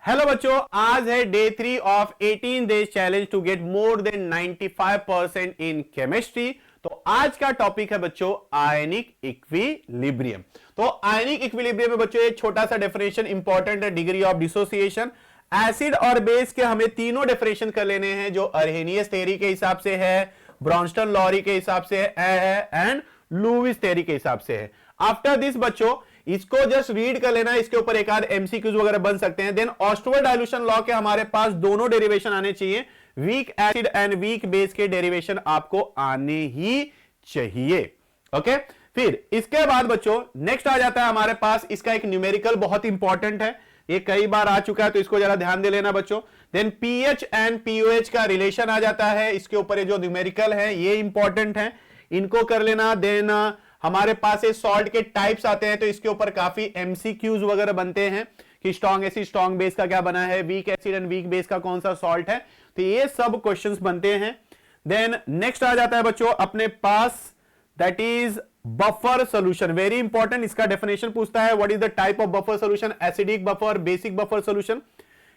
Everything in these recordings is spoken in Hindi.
हेलो बच्चों, आज है day 3 of 18 days challenge to get more than 95% in chemistry. तो आज का टॉपिक है बच्चों आयनिक इक्विलिब्रियम। तो आयनिक इक्विलिब्रियम में बच्चों एक छोटा सा डेफिनेशन इंपॉर्टेंट है, डिग्री ऑफ डिसोसिएशन। एसिड और बेस के हमें तीनों डेफिनेशन कर लेने हैं, जो अर्हेनियस थ्योरी के हिसाब से है, ब्रॉन्स्टन लॉरी के हिसाब से है एंड लुईस थ्योरी के हिसाब से है। आफ्टर दिस बच्चों इसको जस्ट रीड कर लेना, इसके ऊपर एक आध एमसीक्यूज वगैरह बन सकते हैं। देन ऑस्टवर्ड डाइल्यूशन लॉ के हमारे पास दोनों डेरिवेशन आने चाहिए, weak acid and weak base के डेरिवेशन आपको आने ही चाहिए। ओके, फिर इसके बाद बच्चों नेक्स्ट आ जाता है हमारे पास, इसका एक न्यूमेरिकल बहुत इंपॉर्टेंट है, ये कई बार आ चुका है तो इसको जरा ध्यान दे लेना बच्चों। देन पीएच एंड पीओएच का रिलेशन आ जाता है, इसके ऊपर ये जो न्यूमेरिकल है ये इंपॉर्टेंट है, इनको कर लेना। देन हमारे पास ये सॉल्ट के टाइप्स आते हैं, तो इसके ऊपर काफी एमसीक्यूज वगैरह बनते हैं कि स्ट्रॉन्ग एसिड स्ट्रॉन्ग बेस का क्या बना है, weak acid and weak base का कौन सा सॉल्ट है, तो ये सब क्वेश्चंस बनते हैं। देन नेक्स्ट आ जाता है बच्चों अपने पास, that is buffer solution, very important. इसका डेफिनेशन पूछता है what is the type of buffer solution, acidic buffer, basic buffer solution,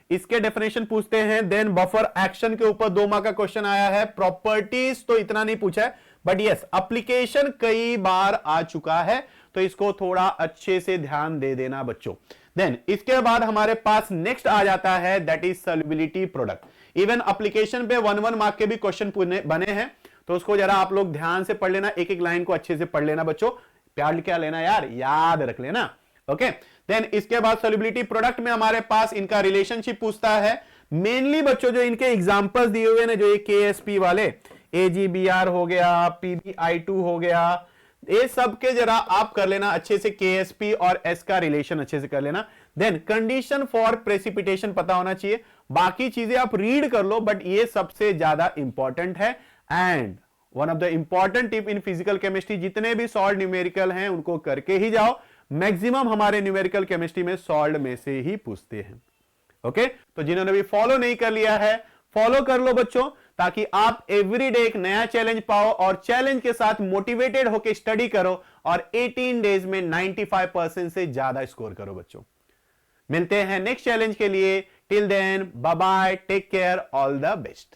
इसके डेफिनेशन पूछते हैं। देन बफर एक्शन के ऊपर 2 मार्क का क्वेश्चन आया है, प्रॉपर्टीज तो इतना नहीं पूछा है बट यस एप्लीकेशन कई बार आ चुका है, तो इसको थोड़ा अच्छे से ध्यान दे देना बच्चों। देन इसके बाद हमारे पास नेक्स्ट आ जाता है that is solubility product. Even application पे 1 मार्क के भी क्वेश्चन बने हैं, तो उसको जरा आप लोग ध्यान से पढ़ लेना, एक एक लाइन को अच्छे से पढ़ लेना बच्चों, प्यार क्या लेना यार, याद रख लेना। ओके, देन इसके बाद सॉल्युबिलिटी प्रोडक्ट में हमारे पास इनका रिलेशनशिप पूछता है। मेनली बच्चों जो इनके एग्जांपल्स दिए हुए हैं, जो ये केएसपी वाले, AgBr हो गया, PbI2 हो गया, ये सब के जरा आप कर लेना अच्छे से, KSP और S का रिलेशन अच्छे से कर लेना। देन कंडीशन फॉर प्रेसिपिटेशन पता होना चाहिए, बाकी चीजें आप रीड कर लो बट ये सबसे ज्यादा इंपॉर्टेंट है। And one of the important tip in physical chemistry, जितने भी सॉल्ट न्यूमेरिकल हैं उनको करके ही जाओ, मैक्सिमम हमारे न्यूमेरिकल केमिस्ट्री में सॉल्ट में से ही पूछते हैं। ओके, तो जिन्होंने भी फॉलो नहीं कर लिया है फॉलो कर लो बच्चों, ताकि आप एवरीडे एक नया चैलेंज पाओ और चैलेंज के साथ मोटिवेटेड होकर स्टडी करो और 18 डेज में 95% से ज्यादा स्कोर करो बच्चों। मिलते हैं नेक्स्ट चैलेंज के लिए, till then bye bye, take care, all the best.